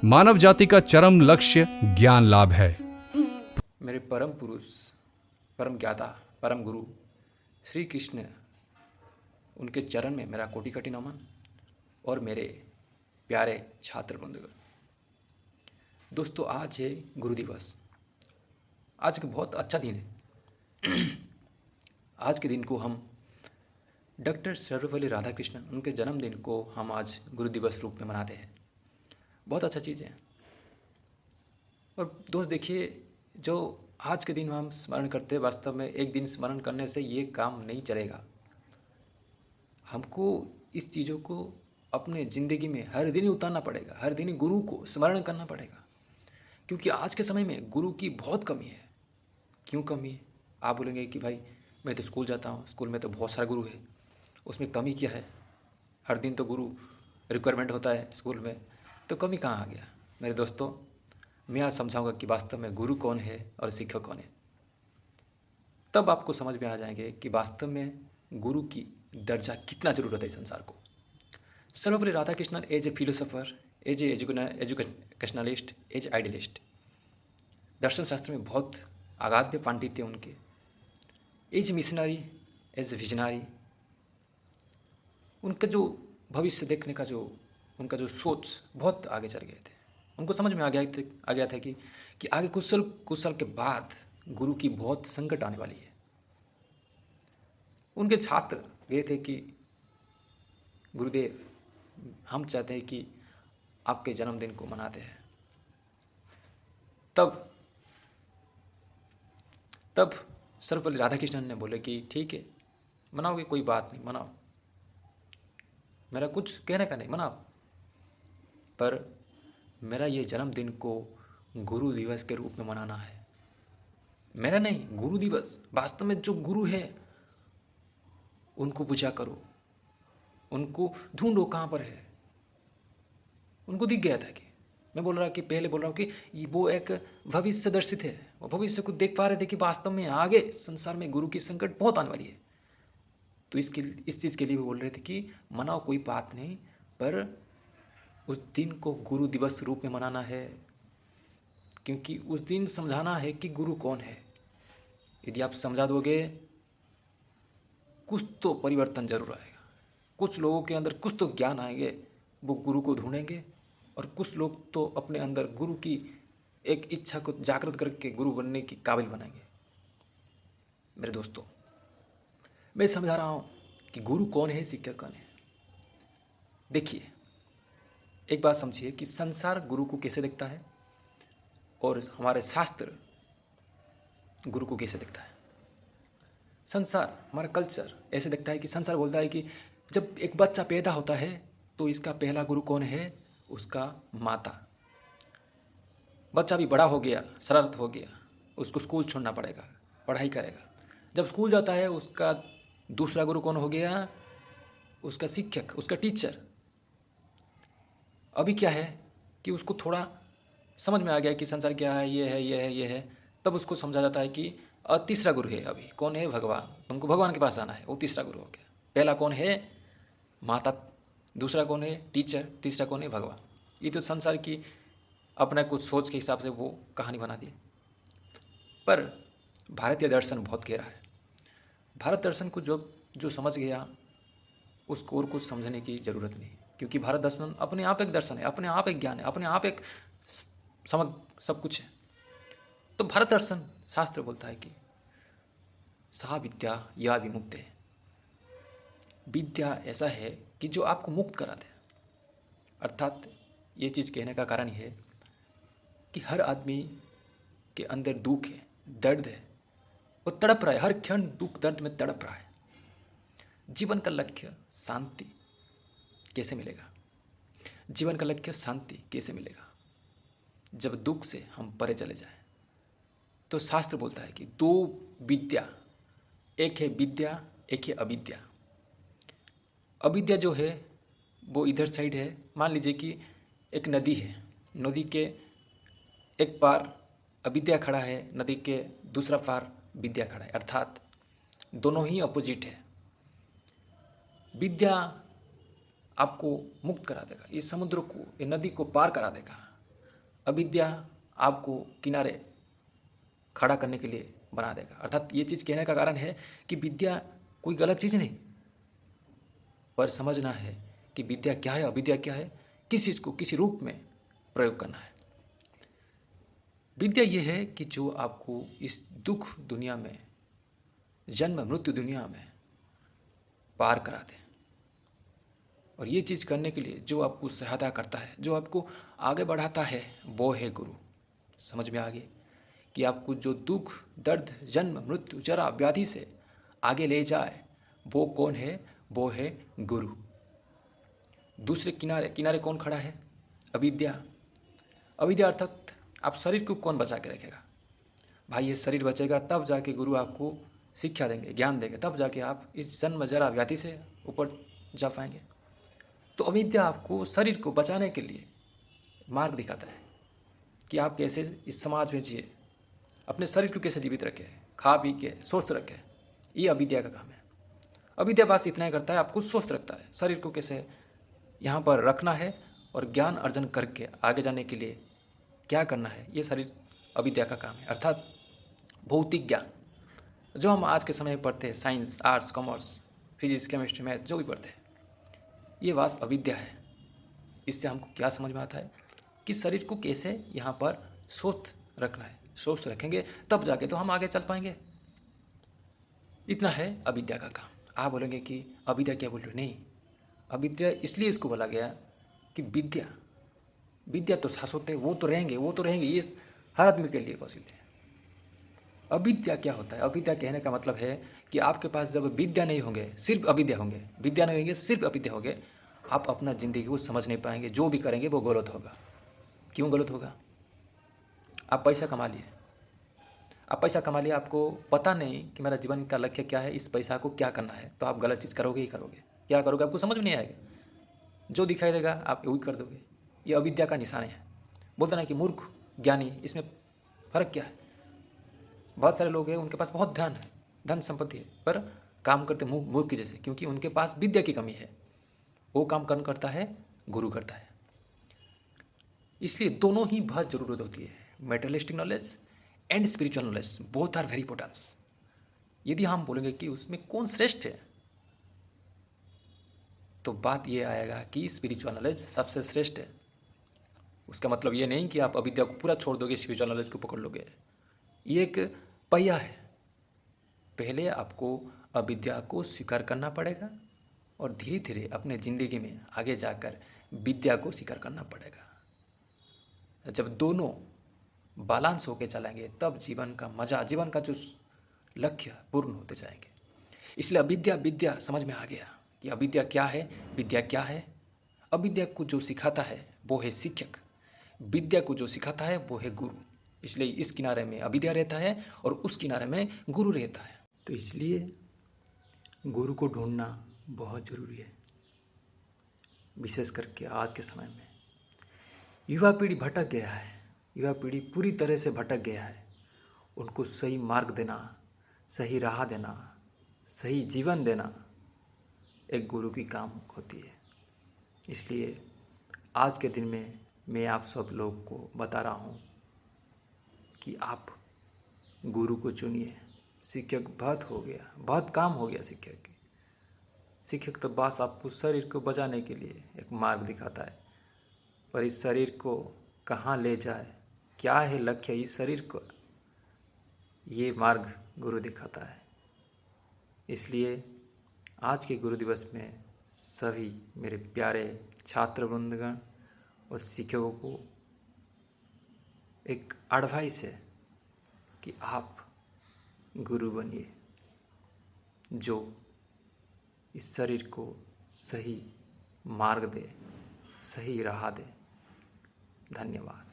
मानव जाति का चरम लक्ष्य ज्ञान लाभ है। मेरे परम पुरुष, परम ज्ञाता, परम गुरु श्री कृष्ण, उनके चरण में मेरा कोटि कोटि नमन। और मेरे प्यारे छात्र बंधुगण, दोस्तों, आज है गुरु दिवस। आज का बहुत अच्छा दिन है। आज के दिन को हम डॉक्टर सर्वपल्ली राधाकृष्णन, उनके जन्मदिन को हम आज गुरु दिवस रूप में मनाते हैं। बहुत अच्छा चीज़ है। और दोस्त देखिए, जो आज के दिन हम स्मरण करते हैं, वास्तव में एक दिन स्मरण करने से ये काम नहीं चलेगा। हमको इस चीज़ों को अपने ज़िंदगी में हर दिन ही उतारना पड़ेगा, हर दिन ही गुरु को स्मरण करना पड़ेगा। क्योंकि आज के समय में गुरु की बहुत कमी है। क्यों कमी है? आप बोलेंगे कि भाई मैं तो स्कूल जाता हूँ, स्कूल में तो बहुत सारा गुरु है, उसमें कमी क्या है? हर दिन तो गुरु रिक्वायरमेंट होता है स्कूल में, तो कमी कहाँ आ गया? मेरे दोस्तों, मैं आज समझाऊंगा कि वास्तव में गुरु कौन है और शिक्षक कौन है। तब आपको समझ में आ जाएंगे कि वास्तव में गुरु की दर्जा कितना ज़रूरत है संसार को। Sarvepalli Radhakrishnan as a philosopher, as a educationalist, as idealist, दर्शन शास्त्र में बहुत अगाध पांडित्य उनके, एज मिशनरी, एज विजनरी। उनका जो भविष्य देखने का जो उनका जो सोच बहुत आगे चल गए थे। उनको समझ में आ गया था कि आगे कुछ साल के बाद गुरु की बहुत संकट आने वाली है। उनके छात्र गए थे कि गुरुदेव, हम चाहते हैं कि आपके जन्मदिन को मनाते हैं। तब सर्वपल्ली राधाकृष्णन ने बोले कि ठीक है, मनाओगे, कोई बात नहीं, मनाओ, मेरा कुछ कहने का नहीं, मनाओ, पर मेरा ये जन्मदिन को गुरु दिवस के रूप में मनाना है। मेरा नहीं, गुरु दिवस। वास्तव में जो गुरु है उनको पूजा करो, उनको ढूंढो कहाँ पर है। उनको दिख गया था कि पहले बोल रहा हूँ कि वो एक भविष्य दर्शित है। वो भविष्य को देख पा रहे थे कि वास्तव में आगे संसार में गुरु की संकट बहुत आने वाली है। तो इस चीज़ के लिए भी बोल रहे थे कि मनाओ, कोई बात नहीं, पर उस दिन को गुरु दिवस रूप में मनाना है, क्योंकि उस दिन समझाना है कि गुरु कौन है। यदि आप समझा दोगे, कुछ तो परिवर्तन जरूर आएगा। कुछ लोगों के अंदर कुछ तो ज्ञान आएंगे, वो गुरु को ढूंढेंगे, और कुछ लोग तो अपने अंदर गुरु की एक इच्छा को जागृत करके गुरु बनने की काबिल बनाएंगे। मेरे दोस्तों, मैं समझा रहा हूँ कि गुरु कौन है, शिक्षक कौन है। देखिए, एक बात समझिए कि संसार गुरु को कैसे देखता है और हमारे शास्त्र गुरु को कैसे देखता है। संसार, हमारा कल्चर ऐसे देखता है कि संसार बोलता है कि जब एक बच्चा पैदा होता है तो इसका पहला गुरु कौन है? उसका माता। बच्चा भी बड़ा हो गया, शरारत हो गया, उसको स्कूल छोड़ना पड़ेगा, पढ़ाई करेगा। जब स्कूल जाता है, उसका दूसरा गुरु कौन हो गया? उसका शिक्षक, उसका टीचर। अभी क्या है कि उसको थोड़ा समझ में आ गया कि संसार क्या है, ये है, ये है, ये है। तब उसको समझा जाता है कि तीसरा गुरु है। अभी कौन है? भगवान। तुमको भगवान के पास आना है, वो तीसरा गुरु हो गया। पहला कौन है? माता। दूसरा कौन है? टीचर। तीसरा कौन है? भगवान। ये तो संसार की अपना कुछ सोच के हिसाब से वो कहानी बना दी। पर भारतीय दर्शन बहुत गहरा है। भारत दर्शन को जो समझ गया, उसको और कुछ समझने की ज़रूरत नहीं, क्योंकि भारत दर्शन अपने आप एक दर्शन है, अपने आप एक ज्ञान है, अपने आप एक सब कुछ है। तो भारत दर्शन शास्त्र बोलता है कि सा विद्या या विमुक्त है। विद्या ऐसा है कि जो आपको मुक्त करा दे। अर्थात ये चीज़ कहने का कारण ये है कि हर आदमी के अंदर दुख है, दर्द है, वो तड़प रहा है, हर क्षण दुख दर्द में तड़प रहा है। जीवन का लक्ष्य शांति कैसे मिलेगा? जीवन का लक्ष्य शांति कैसे मिलेगा? जब दुख से हम परे चले जाएं। तो शास्त्र बोलता है कि दो विद्या, एक है विद्या, एक है अविद्या। अविद्या जो है वो इधर साइड है। मान लीजिए कि एक नदी है, नदी के एक पार अविद्या खड़ा है, नदी के दूसरा पार विद्या खड़ा है। अर्थात दोनों ही अपोजिट है। विद्या आपको मुक्त करा देगा, इस समुद्र को, ये नदी को पार करा देगा। अविद्या आपको किनारे खड़ा करने के लिए बना देगा। अर्थात ये चीज़ कहने का कारण है कि विद्या कोई गलत चीज़ नहीं, पर समझना है कि विद्या क्या है, अविद्या क्या है, किस चीज़ को किसी रूप में प्रयोग करना है। विद्या ये है कि जो आपको इस दुख दुनिया में, जन्म मृत्यु दुनिया में पार करा दे। और ये चीज़ करने के लिए जो आपको सहायता करता है, जो आपको आगे बढ़ाता है, वो है गुरु। समझ में आ गया कि आपको जो दुख दर्द जन्म मृत्यु जरा व्याधि से आगे ले जाए, वो कौन है? वो है गुरु। दूसरे किनारे किनारे कौन खड़ा है? अविद्या। अविद्या अर्थात आप शरीर को कौन बचा के रखेगा? भाई ये शरीर बचेगा तब जाके गुरु आपको शिक्षा देंगे, ज्ञान देंगे, तब जाके आप इस जन्म जरा व्याधि से ऊपर जा पाएंगे। तो अविद्या आपको शरीर को बचाने के लिए मार्ग दिखाता है कि आप कैसे इस समाज में जिए, अपने शरीर को कैसे जीवित रखें, खा पी के स्वस्थ रखें। ये अविद्या का काम है। अविद्या बस इतना ही करता है, आपको स्वस्थ रखता है, शरीर को कैसे यहाँ पर रखना है और ज्ञान अर्जन करके आगे जाने के लिए क्या करना है, ये शरीर अविद्या का काम है। अर्थात भौतिक ज्ञान जो हम आज के समय में पढ़ते हैं, science, arts, commerce, physics, chemistry, math जो भी पढ़ते हैं, ये वास अविद्या है। इससे हमको क्या समझ में आता है कि शरीर को कैसे यहाँ पर स्वस्थ रखना है। स्वस्थ रखेंगे तब जाके तो हम आगे चल पाएंगे। इतना है अविद्या का काम। आप बोलेंगे कि अविद्या क्या बोल रहे हो? नहीं, अविद्या इसलिए इसको बोला गया कि विद्या विद्या तो शाश्वत है, वो तो रहेंगे, ये हर आदमी के लिए पॉसिबल है। अविद्या क्या होता है? अविद्या कहने का मतलब है कि आपके पास जब विद्या नहीं होंगे, सिर्फ अविद्या होंगे, विद्या नहीं होंगे, सिर्फ अविद्या होंगे, आप अपना ज़िंदगी को समझ नहीं पाएंगे। जो भी करेंगे वो गलत होगा। क्यों गलत होगा? आप पैसा कमा लिए, आपको पता नहीं कि मेरा जीवन का लक्ष्य क्या है, इस पैसा को क्या करना है, तो आप गलत चीज़ करोगे ही करोगे। क्या करोगे आपको समझ में नहीं आएगा। जो दिखाई देगा आप वही कर दोगे। ये अविद्या का निशान है। बोलते ना कि मूर्ख ज्ञानी, इसमें फ़र्क क्या है? बहुत सारे लोग हैं, उनके पास बहुत धन है, धन संपत्ति है, पर काम करते मूर्ख की जैसे, क्योंकि उनके पास विद्या की कमी है। वो काम कौन करता है? गुरु करता है। इसलिए दोनों ही बहुत ज़रूरत होती है। Materialistic knowledge and spiritual knowledge, both are very important. यदि हम बोलेंगे कि उसमें कौन श्रेष्ठ है, तो बात ये आएगा कि स्पिरिचुअल नॉलेज सबसे श्रेष्ठ है। उसका मतलब ये नहीं कि आप अविद्या को पूरा छोड़ दोगे, स्पिरिचुअल नॉलेज को पकड़ लोगे। ये एक पहिया है। पहले आपको अविद्या को स्वीकार करना पड़ेगा और धीरे धीरे अपने ज़िंदगी में आगे जाकर विद्या को स्वीकार करना पड़ेगा। जब दोनों बैलेंस होके चलेंगे तब जीवन का मजा, जीवन का जो लक्ष्य पूर्ण होते जाएंगे। इसलिए विद्या समझ में आ गया कि अविद्या क्या है, विद्या क्या है। अविद्या को जो सिखाता है वो है शिक्षक, विद्या को जो सिखाता है वो है गुरु। इसलिए इस किनारे में अविद्या रहता है और उस किनारे में गुरु रहता है। तो इसलिए गुरु को ढूंढना बहुत ज़रूरी है। विशेष करके आज के समय में युवा पीढ़ी भटक गया है, युवा पीढ़ी पूरी तरह से भटक गया है। उनको सही मार्ग देना, सही राह देना, सही जीवन देना एक गुरु की काम होती है। इसलिए आज के दिन में मैं आप सब लोग को बता रहा हूँ कि आप गुरु को चुनिए। शिक्षक बहुत हो गया, बहुत काम हो गया शिक्षक की। शिक्षक तो बस आपको शरीर को बचाने के लिए एक मार्ग दिखाता है, पर इस शरीर को कहाँ ले जाए, क्या है लक्ष्य इस शरीर को, ये मार्ग गुरु दिखाता है। इसलिए आज के गुरु दिवस में सभी मेरे प्यारे छात्र वृंदगण और शिक्षकों को एक एडवाइस है कि आप गुरु बनिए जो इस शरीर को सही मार्ग दे, सही राह दे। धन्यवाद।